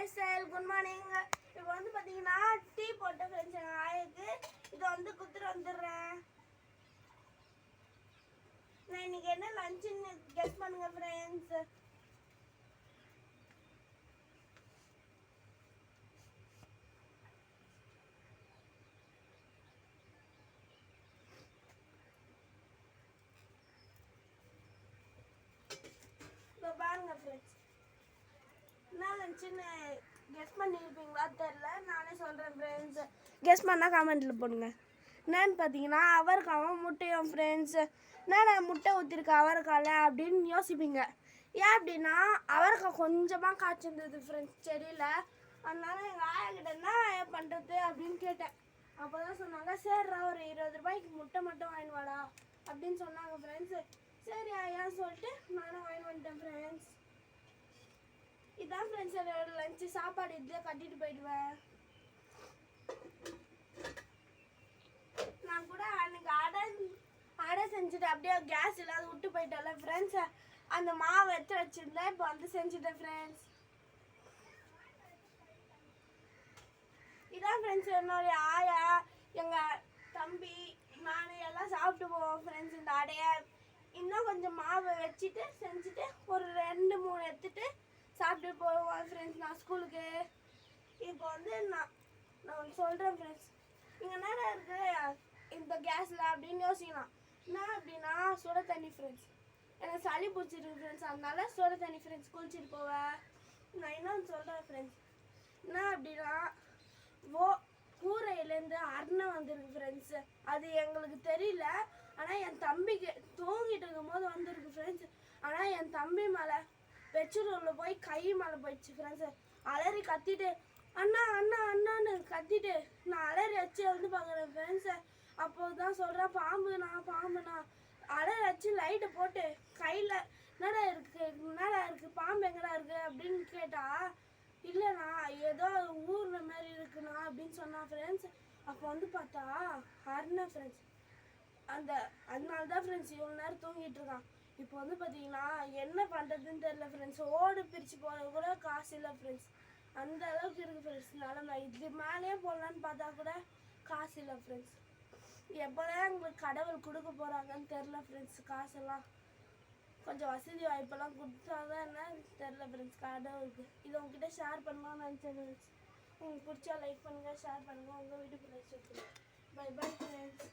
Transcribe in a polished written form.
Sir good morning. இப்போ வந்து பார்த்தீங்கன்னா டீ போட்ட ஃப்ரெண்ட்ஸ் எங்கள் ஆயுக்கு இதை வந்து குத்துட்டு வந்துடுறேன். நான் இன்னைக்கு என்ன லஞ்சுன்னு கெஸ் பண்ணுங்க ஃப்ரெண்ட்ஸ். இப்போ பாருங்க ஃப்ரெண்ட்ஸ், என்ன லஞ்சுன்னு கெஸ் பண்ணியிருப்பீங்களா தெரில, நானே சொல்கிறேன் ஃப்ரெண்ட்ஸ். கெஸ் பண்ணால் கமெண்ட்டில் போடுங்க. என்னன்னு பார்த்தீங்கன்னா அவரைக்காவும் முட்டையும் ஃப்ரெண்ட்ஸ். என்னடா முட்டை ஊற்றிருக்க அவரைக்கால அப்படின்னு யோசிப்பீங்க. ஏன் அப்படின்னா அவரைக்காய் கொஞ்சமாக காய்ச்சிருந்தது ஃப்ரெண்ட்ஸ் செடியில். அதனால எங்கள் ஆயாக்கிட்ட என்ன பண்ணுறது அப்படின்னு கேட்டேன். அப்போ தான் சொன்னாங்க, சரிடா ஒரு 20 ரூபாய்க்கு முட்டை மட்டும் வாங்கி வாடா அப்படின்னு சொன்னாங்க ஃப்ரெண்ட்ஸு. சரி ஐயான்னு சொல்லிட்டு நானும் வாங்கி வந்துட்டேன் ஃப்ரெண்ட்ஸ். இதான் ஃப்ரெண்ட்ஸ் என்னோட லஞ்சு. சாப்பாடு இதில் கட்டிட்டு போயிடுவேன். நான் கூட அன்னைக்கு அடை செஞ்சுட்டு அப்படியே கேஸ் இல்லாத விட்டு போயிட்டேன்ல ஃப்ரெண்ட்ஸ். அந்த மாவு எடுத்து வச்சிருந்தேன், இப்போ வந்து செஞ்சுட்டேன் ஃப்ரெண்ட்ஸ். இதான் ஃப்ரெண்ட்ஸ் என்னுடைய ஆயா, எங்கள் தம்பி, நான் எல்லாம் சாப்பிட்டு போவோம் ஃப்ரெண்ட்ஸ் இந்த அடையை. இன்னும் கொஞ்சம் மாவு வச்சுட்டு செஞ்சுட்டு ஒரு 2-3 எடுத்துட்டு சாப்பிட்டு போவோம் ஃப்ரெண்ட்ஸ் நான் ஸ்கூலுக்கு. இப்போ வந்து நான் சொல்கிறேன் ஃப்ரெண்ட்ஸ், இங்கே என்னடா இருக்குது இந்த கேஸில் அப்படின்னு யோசிக்கலாம். என்ன அப்படின்னா சுட தண்ணி ஃப்ரெண்ட்ஸ். எனக்கு சளி பிடிச்சிருக்கு ஃப்ரெண்ட்ஸ், அதனால சுட தண்ணி ஃப்ரெண்ட்ஸ் குளிச்சுட்டு போவேன். நான் இன்னொன்று சொல்கிறேன் ஃப்ரெண்ட்ஸ், என்ன அப்படின்னா கூரையிலேருந்து அரணை வந்திருக்கு ஃப்ரெண்ட்ஸ். அது எங்களுக்கு தெரியல, ஆனால் என் தம்பிக்கு தூங்கிட்டு இருக்கும் போது வந்திருக்கு ஃப்ரெண்ட்ஸ். ஆனால் என் தம்பி மேலே பெட்ரூமில் போய் கை மேலே போயிடுச்சு ஃப்ரெண்ட்ஸ். அலறி கத்திட்டு அண்ணா அண்ணா அண்ணான்னு கத்திட்டு நான் அலறி வச்சு வந்து பார்க்குறேன் ஃப்ரெண்ட்ஸை. அப்போ தான் சொல்கிறேன், பாம்புண்ணா. அலறி வச்சு லைட்டை போட்டு கையில் என்னடா இருக்குது பாம்பு எங்கடா இருக்குது அப்படின்னு கேட்டால், இல்லைண்ணா ஏதோ ஊர்ற மாதிரி இருக்குண்ணா அப்படின்னு சொன்னான் ஃப்ரெண்ட்ஸ். அப்போ வந்து பார்த்தா அருணா ஃப்ரெண்ட்ஸ். அதனால தான் ஃப்ரெண்ட்ஸ் இவ்வளோ நேரம் தூங்கிட்டு இருக்கான். இப்போ வந்து பார்த்தீங்கன்னா என்ன பண்ணுறதுன்னு தெரில ஃப்ரெண்ட்ஸ். ஓடு பிரித்து போகிறது கூட காசு இல்லை ஃப்ரெண்ட்ஸ். அந்த அளவுக்கு இருக்குது ஃப்ரெண்ட்ஸ் நிலமை. இது மேலேயே போடலான்னு பார்த்தா கூட காசு இல்லை ஃப்ரெண்ட்ஸ். எப்போதான் எங்களுக்கு கடவுள் கொடுக்க போகிறாங்கன்னு தெரில ஃப்ரெண்ட்ஸ். காசெல்லாம் கொஞ்சம் வசதி வாய்ப்பெல்லாம் கொடுத்தாதான் என்ன தெரில ஃப்ரெண்ட்ஸ் கடவுளுக்கு. இதை உங்ககிட்ட ஷேர் பண்ணலாம்னு நினச்சேன் ஃப்ரெண்ட்ஸ். உங்களுக்கு பிடிச்சா லைக் பண்ணுங்கள், ஷேர் பண்ணுங்கள், உங்கள் வீட்டுக்கு லைக் பண்ணுங்கள். Bye bye friends.